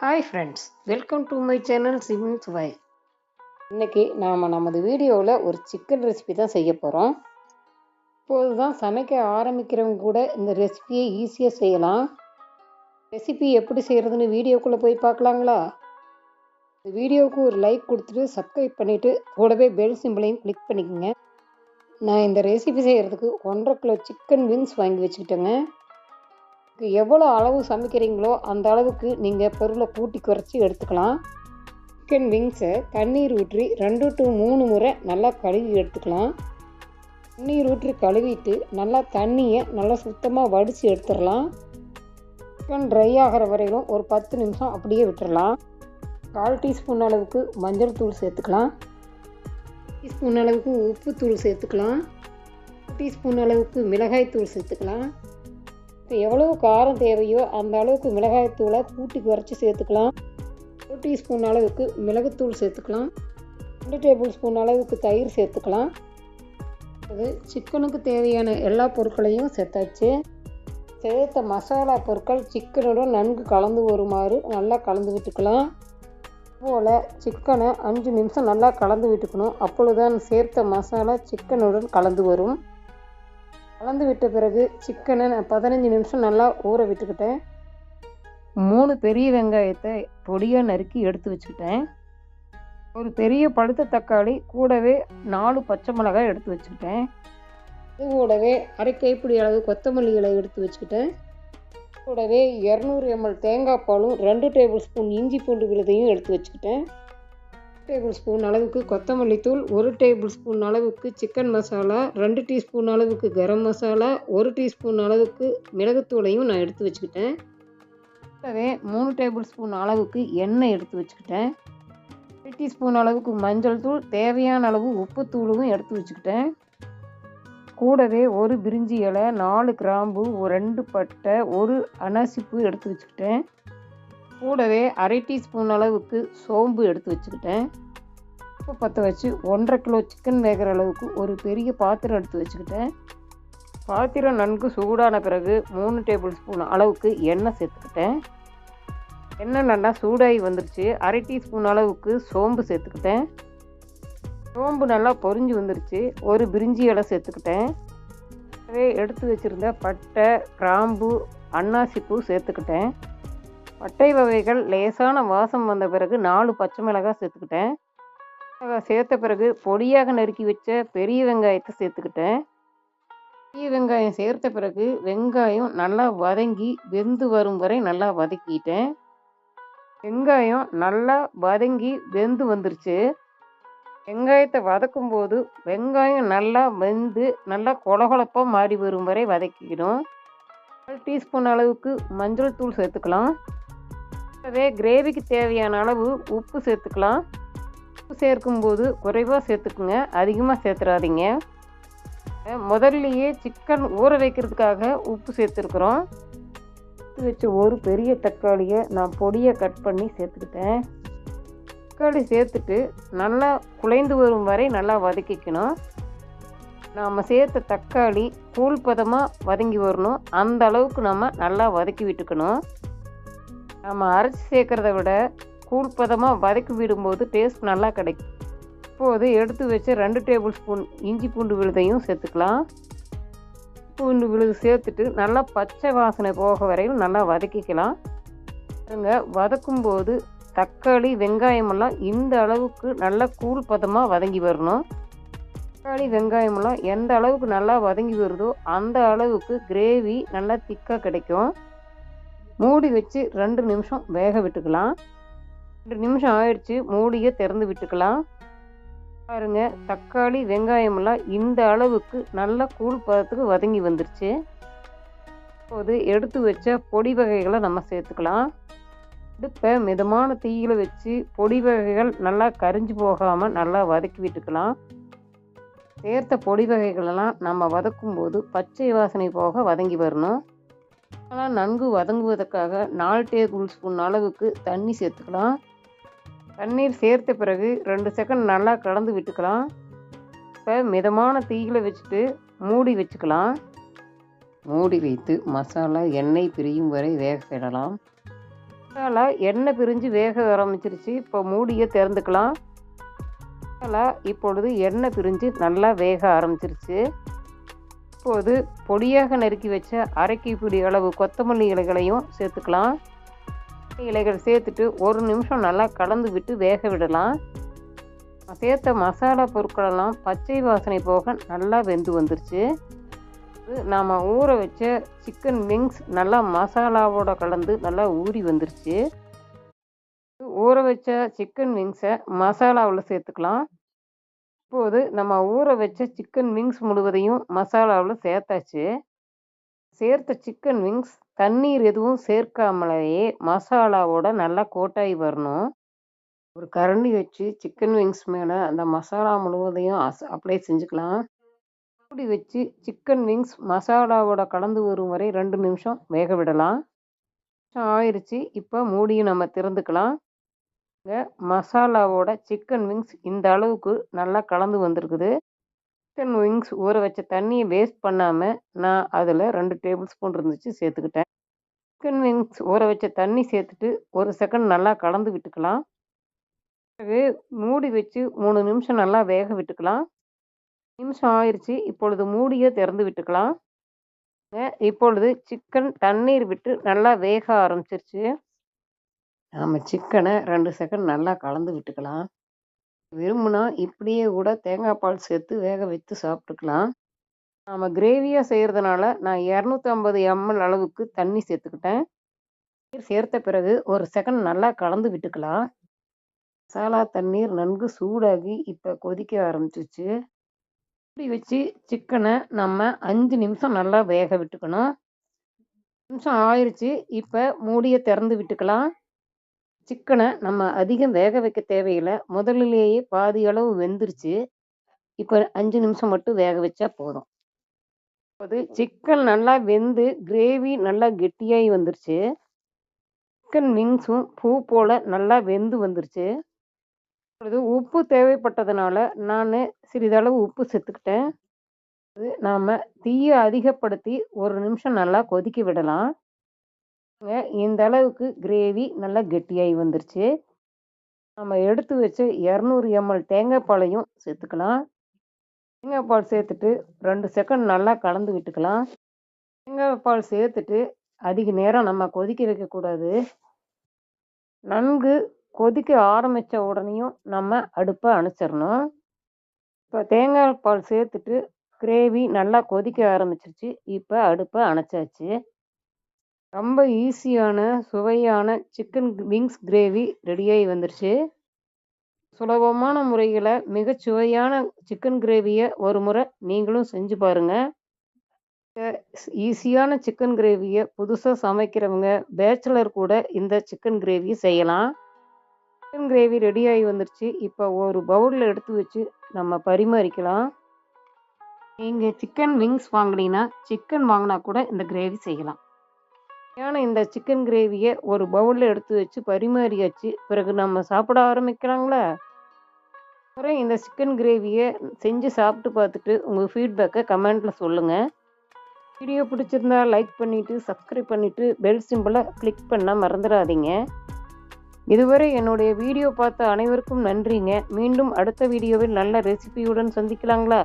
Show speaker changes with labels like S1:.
S1: Hi friends, welcome to my channel Shivin சுவை. இன்றைக்கி நாம் நமது வீடியோவில் ஒரு சிக்கன் ரெசிபி தான் செய்ய போகிறோம். இப்போது தான் சமைக்க ஆரம்பிக்கிறவங்க கூட இந்த ரெசிபியை ஈஸியாக செய்யலாம். ரெசிபி எப்படி செய்கிறதுன்னு வீடியோக்குள்ளே போய் பார்க்கலாங்களா? இந்த வீடியோவுக்கு ஒரு லைக் கொடுத்துட்டு சப்ஸ்கிரைப் பண்ணிவிட்டு கூடவே பெல் சிம்பிளையும் கிளிக் பண்ணிக்கோங்க. நான் இந்த ரெசிபி செய்கிறதுக்கு 1.5 கிலோ சிக்கன் விங்ஸ் வாங்கி வச்சுக்கிட்டேங்க. எவ்வளோ அளவு சமைக்கிறீங்களோ அந்த அளவுக்கு நீங்கள் பொருளை கூட்டி குறைச்சி எடுத்துக்கலாம். சிக்கன் விங்ஸை தண்ணீர் ஊற்றி 2 to 3 முறை நல்லா கழுவி எடுத்துக்கலாம். தண்ணீர் ஊற்றி கழுவிட்டு நல்லா தண்ணியை நல்லா சுத்தமாக வடித்து எடுத்துடலாம். சிக்கன் ட்ரை ஆகிற வரையிலும் ஒரு 10 நிமிஷம் அப்படியே விட்டுடலாம். 1/4 டீஸ்பூன் அளவுக்கு மஞ்சள் தூள் சேர்த்துக்கலாம். டீஸ்பூன் அளவுக்கு உப்பு தூள் சேர்த்துக்கலாம். டீஸ்பூன் அளவுக்கு மிளகாய் தூள் சேர்த்துக்கலாம். எவ்வளவு காரம் தேவையோ அந்த அளவுக்கு மிளகாய்த்தூளை கூட்டி குறைச்சி சேர்த்துக்கலாம். 1 டீஸ்பூன் அளவுக்கு மிளகுத்தூள் சேர்த்துக்கலாம். 2 டேபிள் ஸ்பூன் அளவுக்கு தயிர் சேர்த்துக்கலாம். அது சிக்கனுக்கு தேவையான எல்லா பொருட்களையும் சேர்த்தாச்சு. சேர்த்த மசாலா பொருட்கள் சிக்கனுடன் நன்கு கலந்து வருமாறு நல்லா கலந்து விட்டுக்கலாம். அதுபோல் சிக்கனை 5 நிமிஷம் நல்லா கலந்து விட்டுக்கணும். அப்பொழுதுதான் சேர்த்த மசாலா சிக்கனுடன் கலந்து வரும். கலந்து விட்ட பிறகு சிக்கனை நான் 15 நிமிஷம் நல்லா ஊற விட்டுக்கிட்டேன். 3 பெரிய வெங்காயத்தை பொடியாக நறுக்கி எடுத்து வச்சுக்கிட்டேன். ஒரு பெரிய பழுத்த தக்காளி கூடவே 4 பச்சை மிளகாய் எடுத்து வச்சுக்கிட்டேன். இது கூடவே அரை கைப்பிடி அளவு கொத்தமல்லி இலை எடுத்து வச்சுக்கிட்டேன். கூடவே 200 ml தேங்காய் பாலும் 2 டேபிள் ஸ்பூன் இஞ்சி பூண்டு விழுதையும் எடுத்து வச்சுக்கிட்டேன். 1 டேபிள் ஸ்பூன் அளவுக்கு கொத்தமல்லி தூள், 1 டேபிள் ஸ்பூன் அளவுக்கு சிக்கன் மசாலா, 2 டீஸ்பூன் அளவுக்கு கரம் மசாலா, 1 டீஸ்பூன் அளவுக்கு மிளகுத்தூளையும் நான் எடுத்து வச்சுக்கிட்டேன். கூடவே 3 டேபிள் ஸ்பூன் அளவுக்கு எண்ணெய் எடுத்து வச்சுக்கிட்டேன். 1 டீஸ்பூன் அளவுக்கு மஞ்சள் தூள், தேவையான அளவு உப்பு தூளும் எடுத்து வச்சுக்கிட்டேன். கூடவே 1 பிரிஞ்சி இலை, 4 கிராம்பு, 2 பட்டை, 1 அனாசிப்பூ எடுத்து வச்சுக்கிட்டேன். கூடவே அரை டீஸ்பூன் அளவுக்கு சோம்பு எடுத்து வச்சுக்கிட்டேன். இப்போ பற்ற வச்சு 1.5 கிலோ சிக்கன் வேகிற அளவுக்கு ஒரு பெரிய பாத்திரம் எடுத்து வச்சுக்கிட்டேன். பாத்திரம் நன்கு சூடான பிறகு 3 டேபிள் ஸ்பூன் அளவுக்கு எண்ணெய் சேர்த்துக்கிட்டேன். எண்ணெய் நல்லா சூடாகி வந்துருச்சு. அரை டீஸ்பூன் அளவுக்கு சோம்பு சேர்த்துக்கிட்டேன். சோம்பு நல்லா பொரிஞ்சு வந்துருச்சு. 1 பிரிஞ்சி இலை சேர்த்துக்கிட்டேன். எடுத்து வச்சுருந்த பட்டை, கிராம்பு, அன்னாசிப்பூ சேர்த்துக்கிட்டேன். பட்டை வகைகள் லேசான வாசம் வந்த பிறகு 4 பச்சை மிளகாய் சேர்த்துக்கிட்டேன். சேர்த்த பிறகு பொடியாக நறுக்கி வச்ச பெரிய வெங்காயத்தை சேர்த்துக்கிட்டேன். பெரிய வெங்காயம் சேர்த்த பிறகு வெங்காயம் நல்லா வதங்கி வெந்து வரும் வரை நல்லா வதக்கிட்டேன். வெங்காயம் நல்லா வதங்கி வெந்து வந்துருச்சு. வெங்காயத்தை வதக்கும் போது வெங்காயம் நல்லா வெந்து நல்லா கொலகொலப்பாக மாறி வரும் வரை வதக்கிக்கணும். 1 டீஸ்பூன் அளவுக்கு மஞ்சள் தூள் சேர்த்துக்கலாம். கிரேவிக்கு தேவையான அளவு உப்பு சேர்த்துக்கலாம். உப்பு சேர்க்கும்போது குறைவாக சேர்த்துக்குங்க, அதிகமாக சேர்த்துறாதீங்க. முதல்லையே சிக்கன் ஊற வைக்கிறதுக்காக உப்பு சேர்த்துருக்குறோம். எடுத்து வச்ச ஒரு பெரிய தக்காளியை நான் பொடியை கட் பண்ணி சேர்த்துக்கிட்டேன். தக்காளி சேர்த்துட்டு நல்லா குழைந்து வரும் வரை நல்லா வதக்கிக்கணும். நாம் சேர்த்த தக்காளி கூழ் பதமாக வதங்கி வரணும். அந்த அளவுக்கு நம்ம நல்லா வதக்கி விட்டுக்கணும். நம்ம அரைச்சி சேர்க்குறத விட கூழ் பதமாக வதக்கி விடும்போது டேஸ்ட் நல்லா கிடைக்கும். இப்போது எடுத்து வச்சு 2 டேபிள் ஸ்பூன் இஞ்சி பூண்டு விழுதையும் சேர்த்துக்கலாம். பூண்டு விழுது சேர்த்துட்டு நல்லா பச்சை வாசனை போக வரையும் நல்லா வதக்கிக்கலாம். வதக்கும்போது தக்காளி வெங்காயமெல்லாம் இந்த அளவுக்கு நல்லா கூழ் பதமாக வதங்கி வரணும். தக்காளி வெங்காயமெல்லாம் எந்த அளவுக்கு நல்லா வதங்கி வருதோ அந்த அளவுக்கு கிரேவி நல்லா திக்காக கிடைக்கும். மூடி வச்சு 2 நிமிஷம் வேக விட்டுக்கலாம். 2 நிமிஷம் ஆயிடுச்சு. மூடியை திறந்து விட்டுக்கலாம். பாருங்க, தக்காளி வெங்காயமெல்லாம் இந்த அளவுக்கு நல்லா கூழ் பதத்துக்கு வதங்கி வந்துருச்சு. இப்போது எடுத்து வச்ச பொடி வகைகளை நம்ம சேர்த்துக்கலாம். அடுப்பை மிதமான தீயில வச்சு பொடி வகைகள் நல்லா கரிஞ்சு போகாமல் நல்லா வதக்கி விட்டுக்கலாம். சேர்த்த பொடி வகைகளெல்லாம் நம்ம வதக்கும்போது பச்சை வாசனை போக வதங்கி வரணும். ஆனால் நன்கு வதங்குவதற்காக 4 டேபிள் ஸ்பூன் அளவுக்கு தண்ணி சேர்த்துக்கலாம். தண்ணீர் சேர்த்த பிறகு 2 செகண்ட் நல்லா கலந்து விட்டுக்கலாம். இப்போ மிதமான தீயில வச்சுட்டு மூடி வச்சுக்கலாம். மூடி வைத்து மசாலா எண்ணெய் பிரியும் வரை வேக விடலாம். மசாலா எண்ணெய் பிரிஞ்சு வேக ஆரம்பிச்சிருச்சு. இப்போ மூடியை திறந்துக்கலாம். மசாலா இப்பொழுது எண்ணெய் பிரிஞ்சு நல்லா வேக ஆரம்பிச்சிருச்சு. இப்போது பொடியாக நறுக்கி வச்ச அரை கைப்பிடி அளவு கொத்தமல்லி இலைகளையும் சேர்த்துக்கலாம். இலைகள் சேர்த்துட்டு ஒரு நிமிஷம் நல்லா கலந்து விட்டு வேக விடலாம். சேர்த்த மசாலா பொருட்களெல்லாம் பச்சை வாசனை போக நல்லா வெந்து வந்துருச்சு. நாம் ஊற வச்ச சிக்கன் விங்ஸ் நல்லா மசாலாவோட கலந்து நல்லா ஊறி வந்துருச்சு. ஊற வச்ச சிக்கன் விங்ஸை மசாலாவில் சேர்த்துக்கலாம். இப்போது நம்ம ஊற வச்ச சிக்கன் விங்ஸ் முழுவதையும் மசாலாவில் சேர்த்தாச்சு. சேர்த்த சிக்கன் விங்ஸ் தண்ணீர் எதுவும் சேர்க்காமலேயே மசாலாவோட நல்லா கோட்டாகி வரணும். ஒரு கரண்டி வச்சு சிக்கன் விங்ஸ் மேலே அந்த மசாலா முழுவதையும் அப்ளை செஞ்சுக்கலாம். மூடி வச்சு சிக்கன் விங்ஸ் மசாலாவோட கலந்து வரும் வரை 2 நிமிஷம் வேக விடலாம். ஆயிடுச்சு. இப்போ மூடியும் நம்ம திறந்துக்கலாம். மசாலாவோட சிக்கன் விங்ஸ் இந்த அளவுக்கு நல்லா கலந்து வந்திருக்குது. சிக்கன் விங்ஸ் ஊற வச்ச தண்ணியை வேஸ்ட் பண்ணாமல் நான் அதில் 2 டேபிள் ஸ்பூன் இருந்துச்சு சேர்த்துக்கிட்டேன். சிக்கன் விங்ஸ் ஊற வச்ச தண்ணி சேர்த்துட்டு 1 செகண்ட் நல்லா கலந்து விட்டுக்கலாம். பிறகு மூடி வச்சு 3 நிமிஷம் நல்லா வேக விட்டுக்கலாம். நிமிஷம் ஆயிடுச்சு. இப்பொழுது மூடியை திறந்து விட்டுக்கலாம். இப்பொழுது சிக்கன் தண்ணீர் விட்டு நல்லா வேக ஆரம்பிச்சிருச்சு. நம்ம சிக்கனை 2 செகண்ட் நல்லா கலந்து விட்டுக்கலாம். விரும்புனா இப்படியே கூட தேங்காய் பால் சேர்த்து வேக வைத்து சாப்பிட்டுக்கலாம். நம்ம கிரேவியாக செய்கிறதுனால நான் 250 ml அளவுக்கு தண்ணி சேர்த்துக்கிட்டேன். நீர் சேர்த்த பிறகு 1 செகண்ட் நல்லா கலந்து விட்டுக்கலாம். மசாலா தண்ணீர் நன்கு சூடாகி இப்போ கொதிக்க ஆரம்பிச்சிச்சு. மூடி வச்சு சிக்கனை நம்ம 5 நிமிஷம் நல்லா வேக விட்டுக்கணும். நிமிஷம் ஆயிடுச்சு. இப்போ மூடியை திறந்து விட்டுக்கலாம். சிக்கனை நம்ம அதிகம் வேக வைக்க தேவையில்லை. முதலிலேயே பாதி அளவு வெந்துருச்சு. இப்போ 5 நிமிஷம் மட்டும் வேக வச்சா போதும். அது சிக்கன் நல்லா வெந்து கிரேவி நல்லா கெட்டியாகி வந்துருச்சு. சிக்கன் விங்ஸும் பூ போல் நல்லா வெந்து வந்துருச்சு. இப்பொழுது உப்பு தேவைப்பட்டதுனால நான் சிறிதளவு உப்பு சேர்த்துக்கிட்டேன். நாம் தீயை அதிகப்படுத்தி 1 நிமிஷம் நல்லா கொதிக்க விடலாம். இந்த அளவுக்கு கிரேவி நல்லா கெட்டியாகி வந்துருச்சு. நம்ம எடுத்து வச்ச 200 ml தேங்காய் பாலையும் சேர்த்துக்கலாம். தேங்காய் பால் சேர்த்துட்டு 2 செகண்ட் நல்லா கலந்து விட்டுக்கலாம். தேங்காய் பால் சேர்த்துட்டு அதிக நேரம் நம்ம கொதிக்க வைக்கக்கூடாது. நன்கு கொதிக்க ஆரம்பித்த உடனேயும் நம்ம அடுப்பை அணைச்சிடணும். இப்போ தேங்காய் பால் சேர்த்துட்டு கிரேவி நல்லா கொதிக்க ஆரம்பிச்சிருச்சு. இப்போ அடுப்பை அணைச்சாச்சு. ரொம்ப ஈஸியான சுவையான சிக்கன் விங்ஸ் கிரேவி ரெடியாகி வந்துருச்சு. சுலபமான முறையில் மிகச்சுவையான சிக்கன் கிரேவியை ஒரு முறை நீங்களும் செஞ்சு பாருங்கள். ஈஸியான சிக்கன் கிரேவியை புதுசாக சமைக்கிறவங்க பேச்சுலர் கூட இந்த சிக்கன் கிரேவியை செய்யலாம். சிக்கன் கிரேவி ரெடியாகி வந்துருச்சு. இப்போ ஒரு பவுலில் எடுத்து வச்சு நம்ம பரிமாறிக்கலாம். நீங்கள் சிக்கன் விங்ஸ் வாங்கினீங்கன்னா சிக்கன் வாங்கினா கூட இந்த கிரேவி செய்யலாம். ஏன்னா இந்த சிக்கன் கிரேவியை ஒரு பவுலில் எடுத்து வச்சு பரிமாறியாச்சு. பிறகு நம்ம சாப்பிட ஆரம்பிக்கலாங்களா? அப்புறம் இந்த சிக்கன் கிரேவியை செஞ்சு சாப்பிட்டு பார்த்துட்டு உங்கள் ஃபீட்பேக்கை கமெண்ட்டில் சொல்லுங்கள். வீடியோ பிடிச்சிருந்தா லைக் பண்ணிவிட்டு சப்ஸ்கிரைப் பண்ணிவிட்டு பெல் சிம்பிளை கிளிக் பண்ண மறந்துடாதீங்க. இதுவரை என்னுடைய வீடியோ பார்த்த அனைவருக்கும் நன்றிங்க. மீண்டும் அடுத்த வீடியோவில் நல்ல ரெசிபியுடன் சந்திக்கலாங்களா?